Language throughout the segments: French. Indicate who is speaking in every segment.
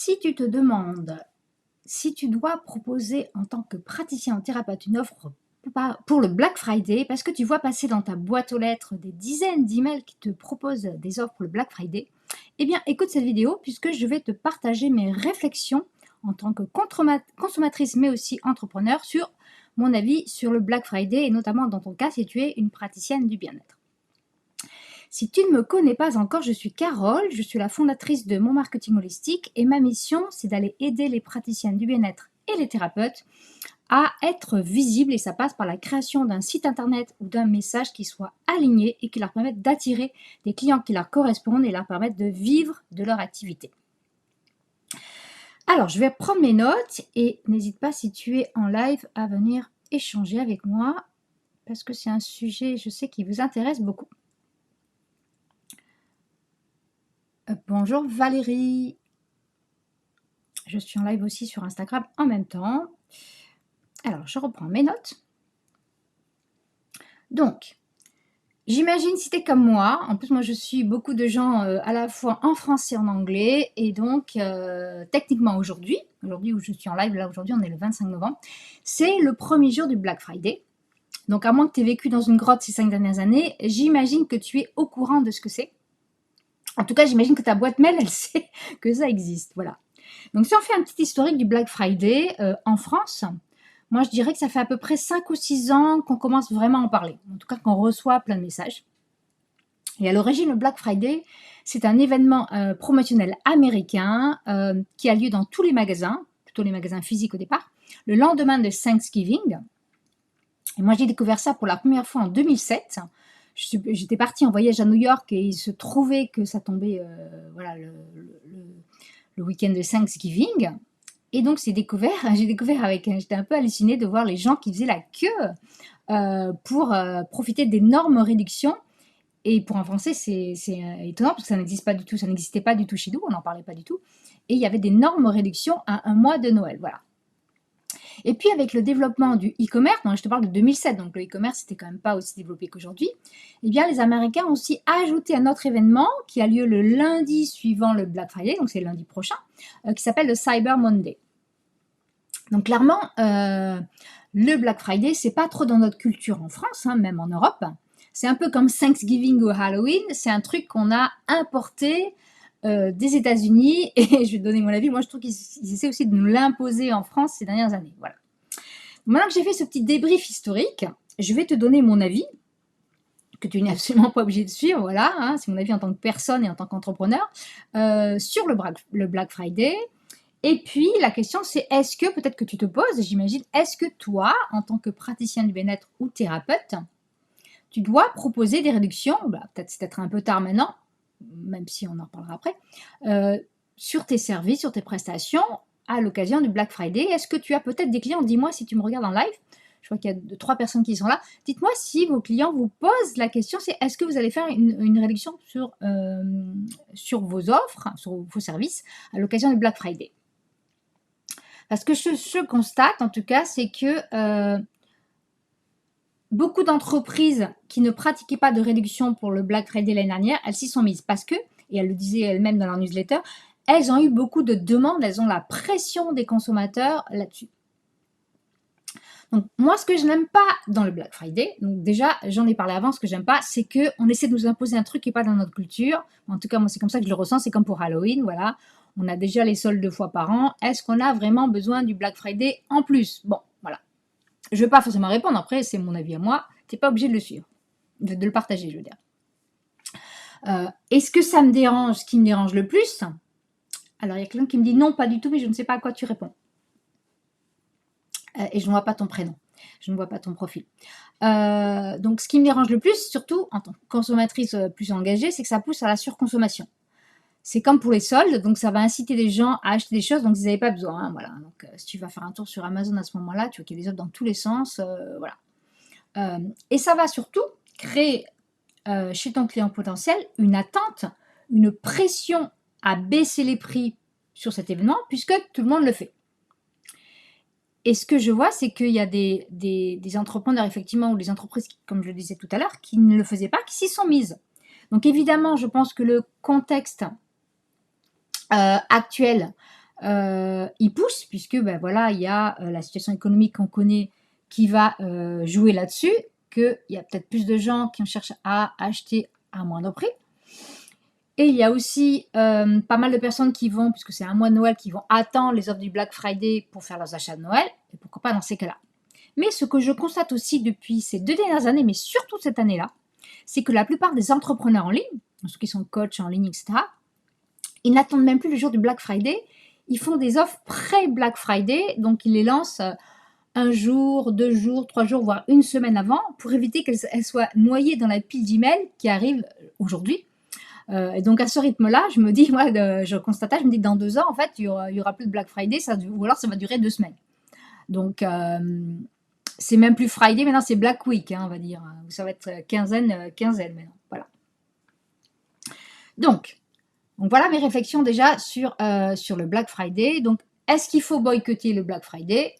Speaker 1: Si tu te demandes si tu dois proposer en tant que praticien ou thérapeute une offre pour le Black Friday, parce que tu vois passer dans ta boîte aux lettres des dizaines d'emails qui te proposent des offres pour le Black Friday, eh bien écoute cette vidéo puisque je vais te partager mes réflexions en tant que consommatrice mais aussi entrepreneur sur mon avis sur le Black Friday et notamment dans ton cas si tu es une praticienne du bien-être. Si tu ne me connais pas encore, je suis Carole, je suis la fondatrice de Mon Marketing Holistique et ma mission, c'est d'aller aider les praticiennes du bien-être et les thérapeutes à être visibles et ça passe par la création d'un site internet ou d'un message qui soit aligné et qui leur permette d'attirer des clients qui leur correspondent et leur permettent de vivre de leur activité. Alors, je vais prendre mes notes et n'hésite pas si tu es en live à venir échanger avec moi parce que c'est un sujet, je sais, qui vous intéresse beaucoup. Bonjour Valérie, je suis en live aussi sur Instagram en même temps. Alors, je reprends mes notes. Donc, j'imagine si tu es comme moi, en plus moi je suis beaucoup de gens à la fois en français et en anglais, et donc techniquement aujourd'hui où je suis en live, là aujourd'hui on est le 25 novembre, c'est le premier jour du Black Friday. Donc à moins que tu aies vécu dans une grotte ces 5 dernières années, j'imagine que tu es au courant de ce que c'est. En tout cas, j'imagine que ta boîte mail, elle sait que ça existe, voilà. Donc si on fait un petit historique du Black Friday en France, moi je dirais que ça fait à peu près 5 ou 6 ans qu'on commence vraiment à en parler, en tout cas qu'on reçoit plein de messages. Et à l'origine, le Black Friday, c'est un événement promotionnel américain qui a lieu dans tous les magasins, plutôt les magasins physiques au départ, le lendemain de Thanksgiving. Et moi j'ai découvert ça pour la première fois en 2007. J'étais partie en voyage à New York et il se trouvait que ça tombait voilà, le week-end de Thanksgiving. Et donc j'ai découvert j'étais un peu hallucinée de voir les gens qui faisaient la queue pour profiter d'énormes réductions. Et pour un Français, c'est étonnant parce que ça n'existait pas du tout chez nous, on n'en parlait pas du tout. Et il y avait d'énormes réductions à un mois de Noël, voilà. Et puis avec le développement du e-commerce, je te parle de 2007, donc le e-commerce n'était quand même pas aussi développé qu'aujourd'hui, eh bien les Américains ont aussi ajouté un autre événement qui a lieu le lundi suivant le Black Friday, donc c'est lundi prochain, qui s'appelle le Cyber Monday. Donc clairement, le Black Friday, c'est pas trop dans notre culture en France, même en Europe. C'est un peu comme Thanksgiving ou Halloween, c'est un truc qu'on a importé des États-Unis et je vais te donner mon avis, moi je trouve qu'ils essaient aussi de nous l'imposer en France ces dernières années. Voilà. Maintenant que j'ai fait ce petit débrief historique, je vais te donner mon avis, que tu n'es absolument pas obligé de suivre, voilà, c'est mon avis en tant que personne et en tant qu'entrepreneur, sur le Black Friday. Et puis la question c'est, est-ce que, peut-être que tu te poses, j'imagine, est-ce que toi, en tant que praticien du bien-être ou thérapeute, tu dois proposer des réductions, peut-être c'est peut-être un peu tard maintenant, même si on en reparlera après, sur tes services, sur tes prestations, à l'occasion du Black Friday. Est-ce que tu as peut-être des clients, dis-moi si tu me regardes en live, je vois qu'il y a 3 personnes qui sont là, dites-moi si vos clients vous posent la question, c'est est-ce que vous allez faire une réduction sur vos offres, sur vos services, à l'occasion du Black Friday. Parce que je constate, en tout cas, c'est que beaucoup d'entreprises qui ne pratiquaient pas de réduction pour le Black Friday l'année dernière, elles s'y sont mises parce que, et elles le disaient elles-mêmes dans leur newsletter, elles ont eu beaucoup de demandes, elles ont la pression des consommateurs là-dessus. Donc moi, ce que je n'aime pas dans le Black Friday, donc déjà, j'en ai parlé avant, ce que j'aime pas, c'est qu'on essaie de nous imposer un truc qui n'est pas dans notre culture. En tout cas, moi, c'est comme ça que je le ressens, c'est comme pour Halloween, voilà. On a déjà les soldes 2 fois par an. Est-ce qu'on a vraiment besoin du Black Friday en plus? Bon, voilà. Je ne vais pas forcément répondre, après, c'est mon avis à moi. Tu n'es pas obligé de le suivre, de le partager, je veux dire. Est-ce que ça me dérange? Ce qui me dérange le plus, alors il y a quelqu'un qui me dit non, pas du tout, mais je ne sais pas à quoi tu réponds. Et je ne vois pas ton prénom, je ne vois pas ton profil. Donc ce qui me dérange le plus, surtout en tant que consommatrice plus engagée, c'est que ça pousse à la surconsommation. C'est comme pour les soldes, donc ça va inciter les gens à acheter des choses dont ils n'avaient pas besoin. Voilà. Donc si tu vas faire un tour sur Amazon à ce moment-là, tu vois qu'il y a des offres dans tous les sens. Voilà. Et ça va surtout créer chez ton client potentiel une attente, une pression à baisser les prix sur cet événement, puisque tout le monde le fait. Et ce que je vois, c'est qu'il y a des entrepreneurs, effectivement, ou des entreprises, comme je le disais tout à l'heure, qui ne le faisaient pas, qui s'y sont mises. Donc évidemment, je pense que le contexte actuel ils poussent puisque, ben, voilà, il y a, la situation économique qu'on connaît qui va, jouer là-dessus, qu'il y a peut-être plus de gens qui cherchent à acheter à moindre prix. Et il y a aussi, pas mal de personnes qui vont, puisque c'est un mois de Noël, qui vont attendre les offres du Black Friday pour faire leurs achats de Noël, et pourquoi pas dans ces cas-là. Mais ce que je constate aussi depuis ces 2 dernières années, mais surtout cette année-là, c'est que la plupart des entrepreneurs en ligne, ceux qui sont coachs en ligne, etc., ils n'attendent même plus le jour du Black Friday. Ils font des offres pré-Black Friday, donc ils les lancent 1 jour, 2 jours, 3 jours, voire 1 semaine avant, pour éviter qu'elles soient noyées dans la pile d'emails qui arrivent aujourd'hui. Et donc à ce rythme-là, je me dis, moi, je constatais, je me dis, dans 2 ans, en fait, il y aura plus de Black Friday, ou alors ça va durer 2 semaines. Donc, c'est même plus Friday, maintenant c'est Black Week, hein, on va dire. Ça va être quinzaine maintenant. Voilà. Donc voilà mes réflexions déjà sur le Black Friday. Donc, est-ce qu'il faut boycotter le Black Friday?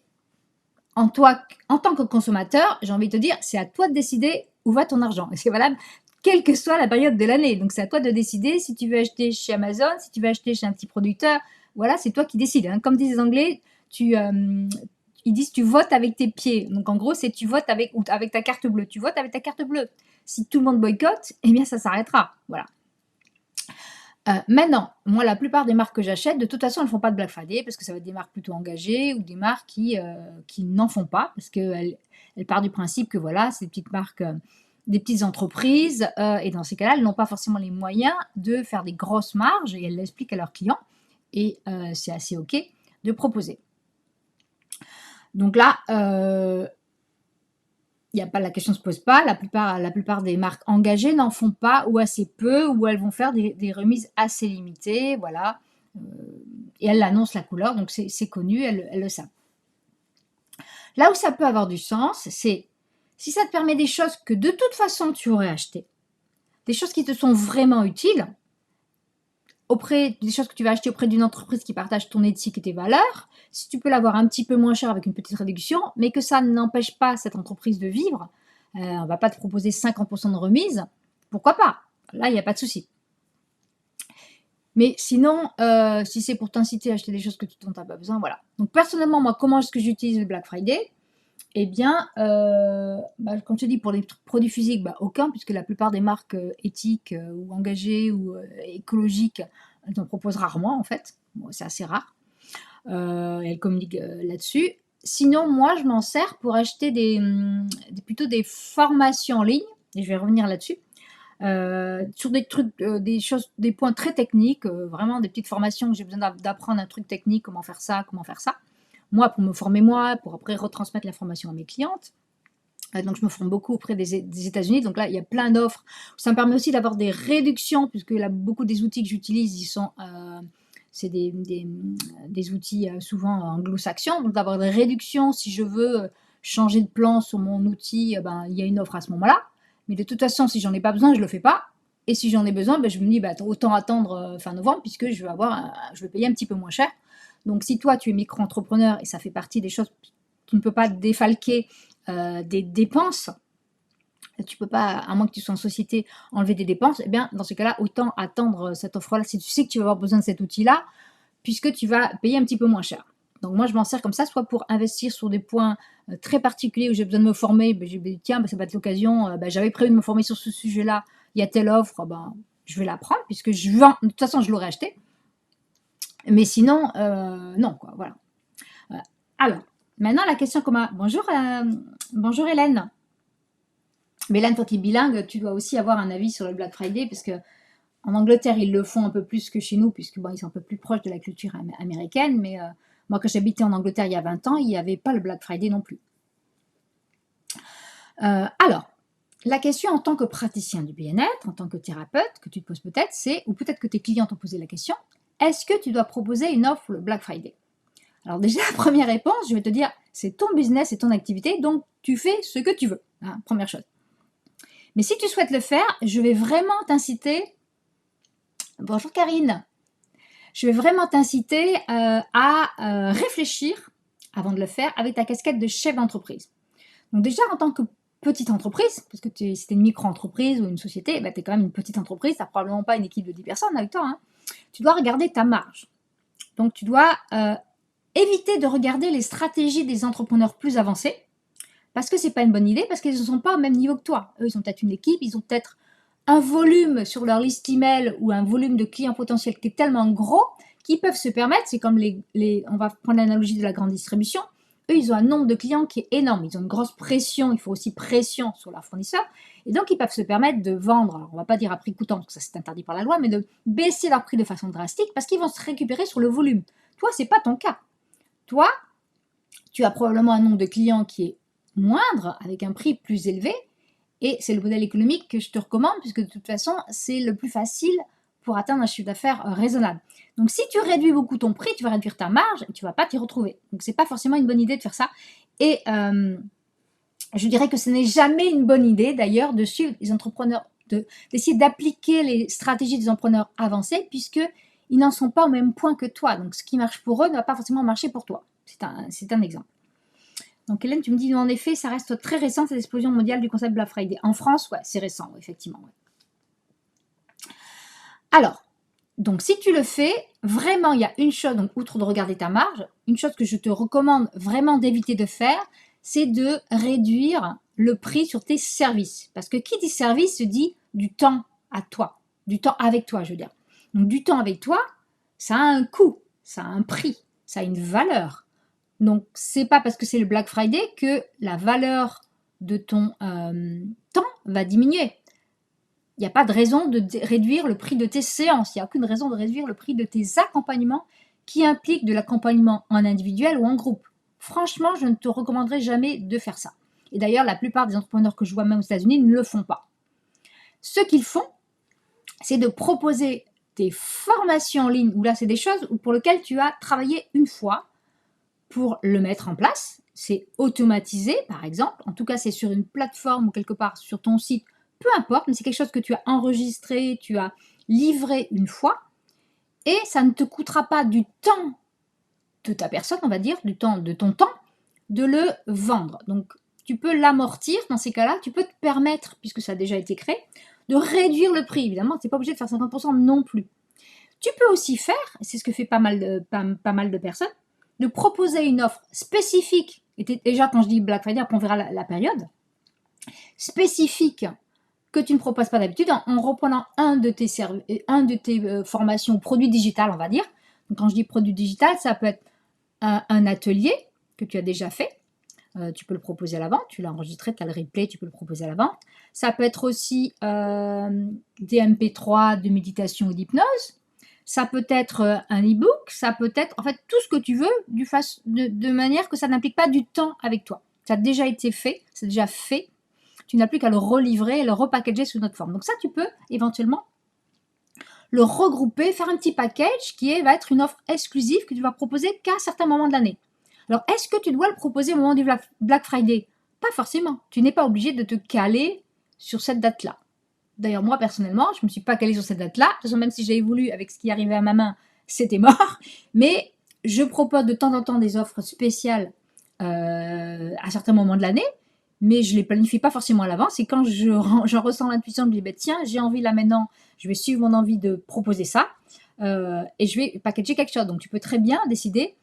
Speaker 1: En tant que consommateur, j'ai envie de te dire, c'est à toi de décider où va ton argent. Et c'est valable quelle que soit la période de l'année. Donc, c'est à toi de décider si tu veux acheter chez Amazon, si tu veux acheter chez un petit producteur. Voilà, c'est toi qui décides, hein. Comme disent les Anglais, ils disent tu votes avec tes pieds. Donc, en gros, c'est tu votes avec ta carte bleue. Tu votes avec ta carte bleue. Si tout le monde boycotte, eh bien, ça s'arrêtera. Voilà. Maintenant, moi, la plupart des marques que j'achète, de toute façon, elles ne font pas de Black Friday parce que ça va être des marques plutôt engagées ou des marques qui n'en font pas parce qu'elles partent du principe que voilà, c'est des petites marques, des petites entreprises et dans ces cas-là, elles n'ont pas forcément les moyens de faire des grosses marges et elles l'expliquent à leurs clients et c'est assez OK de proposer. Donc là, la question ne se pose pas. La plupart des marques engagées n'en font pas ou assez peu, ou elles vont faire des remises assez limitées, voilà. Et elles annoncent la couleur, donc c'est connu, elles le savent. Là où ça peut avoir du sens, c'est si ça te permet des choses que de toute façon tu aurais achetées, des choses qui te sont vraiment utiles, des choses que tu vas acheter auprès d'une entreprise qui partage ton éthique et tes valeurs, si tu peux l'avoir un petit peu moins cher avec une petite réduction, mais que ça n'empêche pas cette entreprise de vivre, on ne va pas te proposer 50% de remise, pourquoi pas? Là, il n'y a pas de souci. Mais sinon, si c'est pour t'inciter à acheter des choses dont tu n'as pas besoin, voilà. Donc personnellement, moi, comment est-ce que j'utilise le Black Friday? Eh bien, comme je te dis, pour les produits physiques, aucun, puisque la plupart des marques éthiques ou engagées ou écologiques, elles en proposent rarement, en fait. Bon, c'est assez rare. Elles communiquent là-dessus. Sinon, moi, je m'en sers pour acheter plutôt des formations en ligne, et je vais revenir là-dessus, sur des trucs, des points très techniques, vraiment des petites formations où j'ai besoin d'apprendre un truc technique, comment faire ça, moi, pour me former moi, pour après retransmettre l'information à mes clientes. Donc, je me forme beaucoup auprès des États-Unis. Donc là, il y a plein d'offres. Ça me permet aussi d'avoir des réductions, puisque là, beaucoup des outils que j'utilise, c'est des outils souvent anglo-saxons. Donc, d'avoir des réductions, si je veux changer de plan sur mon outil, il y a une offre à ce moment-là. Mais de toute façon, si j'en ai pas besoin, je le fais pas. Et si j'en ai besoin, je me dis, autant attendre fin novembre, puisque je vais payer un petit peu moins cher. Donc, si toi, tu es micro-entrepreneur et ça fait partie des choses, tu ne peux pas défalquer des dépenses, tu peux pas, à moins que tu sois en société, enlever des dépenses, eh bien, dans ce cas-là, autant attendre cette offre-là si tu sais que tu vas avoir besoin de cet outil-là, puisque tu vas payer un petit peu moins cher. Donc, moi, je m'en sers comme ça, soit pour investir sur des points très particuliers où j'ai besoin de me former, j'ai dit, tiens, ça va être l'occasion, j'avais prévu de me former sur ce sujet-là, il y a telle offre, je vais la prendre, puisque de toute façon, je l'aurais acheté. Mais sinon, non, quoi, voilà. Alors, maintenant, la question bonjour Hélène. Mais Hélène, toi qui es bilingue, tu dois aussi avoir un avis sur le Black Friday, parce que en Angleterre, ils le font un peu plus que chez nous, puisque ils sont un peu plus proches de la culture américaine. Mais moi, quand j'habitais en Angleterre il y a 20 ans, il n'y avait pas le Black Friday non plus. Alors, la question en tant que praticien du bien-être, en tant que thérapeute, que tu te poses peut-être, ou peut-être que tes clients t'ont posé la question, est-ce que tu dois proposer une offre le Black Friday? Alors déjà, première réponse, je vais te dire, c'est ton business, c'est ton activité, donc tu fais ce que tu veux, hein, première chose. Mais si tu souhaites le faire, je vais vraiment t'inciter, bonjour Karine, je vais vraiment t'inciter à réfléchir avant de le faire avec ta casquette de chef d'entreprise. Donc déjà, en tant que petite entreprise, parce que si tu es une micro-entreprise ou une société, tu es quand même une petite entreprise, tu n'as probablement pas une équipe de 10 personnes avec toi, hein, tu dois regarder ta marge. Donc, tu dois éviter de regarder les stratégies des entrepreneurs plus avancés parce que c'est pas une bonne idée, parce qu'ils ne sont pas au même niveau que toi. Eux, ils ont peut-être une équipe, ils ont peut-être un volume sur leur liste email ou un volume de clients potentiels qui est tellement gros qu'ils peuvent se permettre, c'est comme on va prendre l'analogie de la grande distribution, eux, ils ont un nombre de clients qui est énorme, ils ont une grosse pression, il faut aussi pression sur leurs fournisseurs, et donc ils peuvent se permettre de vendre, alors on ne va pas dire à prix coûtant, parce que ça c'est interdit par la loi, mais de baisser leur prix de façon drastique, parce qu'ils vont se récupérer sur le volume. Toi, ce n'est pas ton cas. Toi, tu as probablement un nombre de clients qui est moindre, avec un prix plus élevé, et c'est le modèle économique que je te recommande, puisque de toute façon, c'est le plus facile pour atteindre un chiffre d'affaires raisonnable. Donc, si tu réduis beaucoup ton prix, tu vas réduire ta marge et tu ne vas pas t'y retrouver. Donc, ce n'est pas forcément une bonne idée de faire ça. Et je dirais que ce n'est jamais une bonne idée, d'ailleurs, de suivre les entrepreneurs, d'essayer d'appliquer les stratégies des entrepreneurs avancés, puisqu'ils n'en sont pas au même point que toi. Donc, ce qui marche pour eux ne va pas forcément marcher pour toi. C'est un exemple. Donc Hélène, tu me dis, en effet, ça reste très récent, cette explosion mondiale du concept Black Friday. En France, ouais, c'est récent, ouais, effectivement. Ouais. Alors, donc si tu le fais, vraiment, il y a une chose, donc outre de regarder ta marge, une chose que je te recommande vraiment d'éviter de faire, c'est de réduire le prix sur tes services. Parce que qui dit service se dit du temps à toi, du temps avec toi, je veux dire. Donc du temps avec toi, ça a un coût, ça a un prix, ça a une valeur. Donc, c'est pas parce que c'est le Black Friday que la valeur de ton temps va diminuer. Il n'y a pas de raison de réduire le prix de tes séances. Il n'y a aucune raison de réduire le prix de tes accompagnements qui impliquent de l'accompagnement en individuel ou en groupe. Franchement, je ne te recommanderais jamais de faire ça. Et d'ailleurs, la plupart des entrepreneurs que je vois même aux États-Unis ne le font pas. Ce qu'ils font, c'est de proposer des formations en ligne, où là, c'est des choses pour lesquelles tu as travaillé une fois, pour le mettre en place. C'est automatisé, par exemple. En tout cas, c'est sur une plateforme ou quelque part sur ton site, peu importe, mais c'est quelque chose que tu as enregistré, tu as livré une fois, et ça ne te coûtera pas du temps de ta personne, on va dire, du temps de ton temps, de le vendre. Donc, tu peux l'amortir dans ces cas-là, tu peux te permettre, puisque ça a déjà été créé, de réduire le prix. Évidemment, tu n'es pas obligé de faire 50% non plus. Tu peux aussi faire, et c'est ce que fait pas mal de personnes, de proposer une offre spécifique, et déjà quand je dis Black Friday, après on verra la période, spécifique que tu ne proposes pas d'habitude en reprenant un de tes formations, produits digital, on va dire. Donc quand je dis produit digital, ça peut être un atelier que tu as déjà fait, tu peux le proposer à la vente, tu l'as enregistré, tu as le replay, tu peux le proposer à la vente. Ça peut être aussi des MP3 de méditation ou d'hypnose. Ça peut être un e-book, ça peut être en fait tout ce que tu veux de manière que ça n'implique pas du temps avec toi. Ça a déjà été fait, c'est déjà fait. Tu n'as plus qu'à le relivrer et le repackager sous notre forme. Donc ça, tu peux éventuellement le regrouper, faire un petit package va être une offre exclusive que tu vas proposer qu'à certains moments de l'année. Alors, est-ce que tu dois le proposer au moment du Black Friday? Pas forcément. Tu n'es pas obligé de te caler sur cette date-là. D'ailleurs, moi, personnellement, je ne me suis pas calée sur cette date-là. De toute façon, même si j'avais voulu, avec ce qui arrivait à ma main, c'était mort. Mais je propose de temps en temps des offres spéciales à certains moments de l'année, mais je ne les planifie pas forcément à l'avance. Et quand je ressens l'intuition, je me dis, bah, tiens, j'ai envie là maintenant, je vais suivre mon envie de proposer ça, et je vais packager quelque chose. Donc, tu peux très bien décider,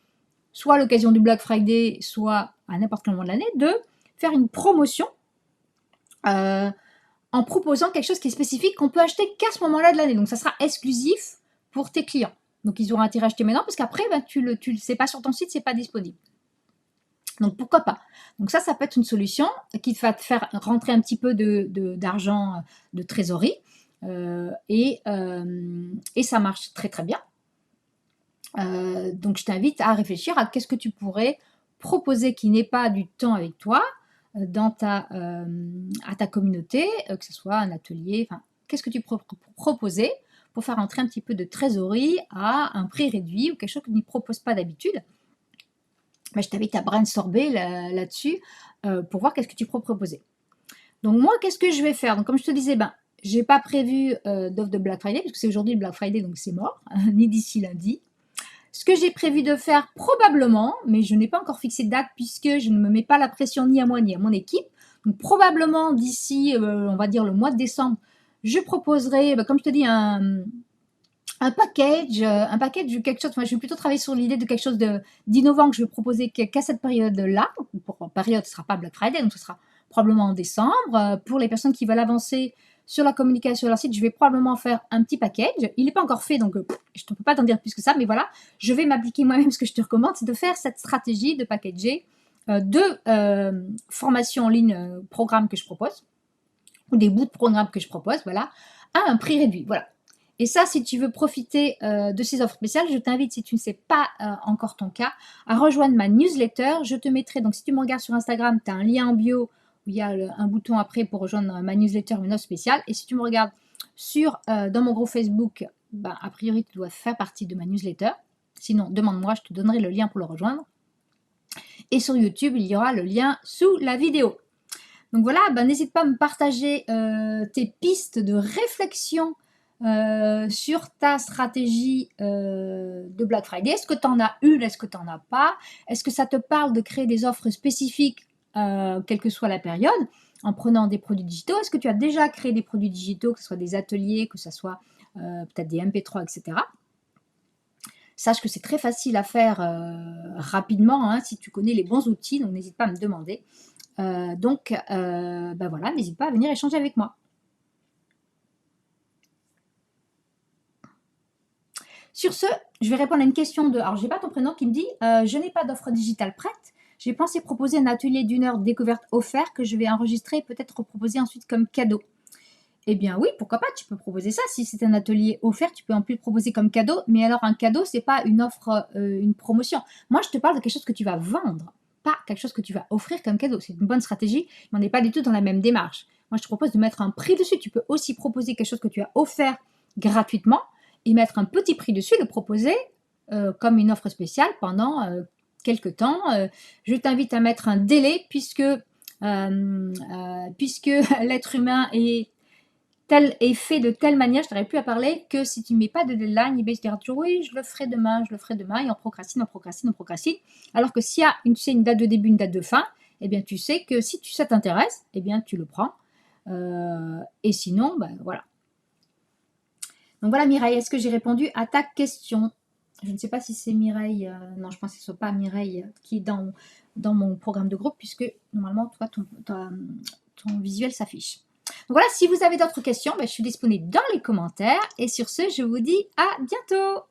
Speaker 1: soit à l'occasion du Black Friday, soit à n'importe quel moment de l'année, de faire une promotion en proposant quelque chose qui est spécifique qu'on peut acheter qu'à ce moment-là de l'année. Donc, ça sera exclusif pour tes clients. Donc, ils auront intérêt à acheter maintenant parce qu'après, ben, tu le sais pas sur ton site, c'est pas disponible. Donc, pourquoi pas? Donc, ça peut être une solution qui va te faire rentrer un petit peu d'argent de trésorerie et ça marche très, très bien. Donc, je t'invite à réfléchir à qu'est-ce que tu pourrais proposer qui n'est pas du temps avec toi à ta communauté, que ce soit un atelier, enfin, qu'est-ce que tu peux proposer pour faire entrer un petit peu de trésorerie à un prix réduit ou quelque chose que tu n'y proposes pas d'habitude. Ben, je t'invite à brainstormer là-dessus pour voir qu'est-ce que tu peux proposer. Donc moi, qu'est-ce que je vais faire? Donc comme je te disais, je n'ai pas prévu d'offre de Black Friday, parce que c'est aujourd'hui le Black Friday, donc c'est mort, ni d'ici lundi. Ce que j'ai prévu de faire probablement, mais je n'ai pas encore fixé de date puisque je ne me mets pas la pression ni à moi ni à mon équipe. Donc probablement d'ici, on va dire le mois de décembre, je proposerai, comme je te dis, un un package, quelque chose, moi je vais plutôt travailler sur l'idée de quelque chose d'innovant que je vais proposer qu'à cette période-là. Pour période, ce ne sera pas Black Friday, donc ce sera probablement en décembre. Pour les personnes qui veulent avancer sur la communication sur leur site, je vais probablement faire un petit package. Il n'est pas encore fait, donc je ne peux pas t'en dire plus que ça, mais voilà, je vais m'appliquer moi-même. Ce que je te recommande, c'est de faire cette stratégie de packager deux formations en ligne, programmes que je propose, ou des bouts de programmes que je propose, voilà, à un prix réduit. Voilà. Et ça, si tu veux profiter de ces offres spéciales, je t'invite, si tu ne sais pas encore ton cas, à rejoindre ma newsletter. Je te mettrai, donc si tu me regardes sur Instagram, tu as un lien en bio où il y a un bouton après pour rejoindre ma newsletter, une offre spéciale. Et si tu me regardes dans mon groupe Facebook, ben, a priori, tu dois faire partie de ma newsletter. Sinon, demande-moi, je te donnerai le lien pour le rejoindre. Et sur YouTube, il y aura le lien sous la vidéo. Donc voilà, ben, n'hésite pas à me partager tes pistes de réflexion sur ta stratégie de Black Friday. Est-ce que tu en as une? Est-ce que tu n'en as pas? Est-ce que ça te parle de créer des offres spécifiques, quelle que soit la période, en prenant des produits digitaux? Est-ce que tu as déjà créé des produits digitaux, que ce soit des ateliers, que ce soit peut-être des MP3, etc. Sache que c'est très facile à faire rapidement hein, si tu connais les bons outils, donc n'hésite pas à me demander. Ben voilà, n'hésite pas à venir échanger avec moi. Sur ce, je vais répondre à une question de... Alors, je n'ai pas ton prénom qui me dit je n'ai pas d'offre digitale prête. J'ai pensé proposer un atelier d'1 heure de découverte offert que je vais enregistrer et peut-être proposer ensuite comme cadeau. Eh bien oui, pourquoi pas, tu peux proposer ça. Si c'est un atelier offert, tu peux en plus le proposer comme cadeau. Mais alors, un cadeau, ce n'est pas une offre, une promotion. Moi, je te parle de quelque chose que tu vas vendre, pas quelque chose que tu vas offrir comme cadeau. C'est une bonne stratégie, mais on n'est pas du tout dans la même démarche. Moi, je te propose de mettre un prix dessus. Tu peux aussi proposer quelque chose que tu as offert gratuitement et mettre un petit prix dessus, le proposer comme une offre spéciale pendant quelques temps. Je t'invite à mettre un délai puisque l'être humain est fait de telle manière, je n'arrive plus à parler, que si tu ne mets pas de deadline, il se dira toujours oui, je le ferai demain, et on procrastine, on procrastine, on procrastine. Alors que s'il y a une date de début, une date de fin, eh bien tu sais que si ça t'intéresse, eh bien tu le prends. Et sinon, ben voilà. Donc voilà Mireille, est-ce que j'ai répondu à ta question? Je ne sais pas si c'est Mireille, non je pense que ce ne soit pas Mireille qui est dans mon programme de groupe, puisque normalement toi ton visuel s'affiche. Donc voilà, si vous avez d'autres questions, ben, je suis disponible dans les commentaires. Et sur ce, je vous dis à bientôt.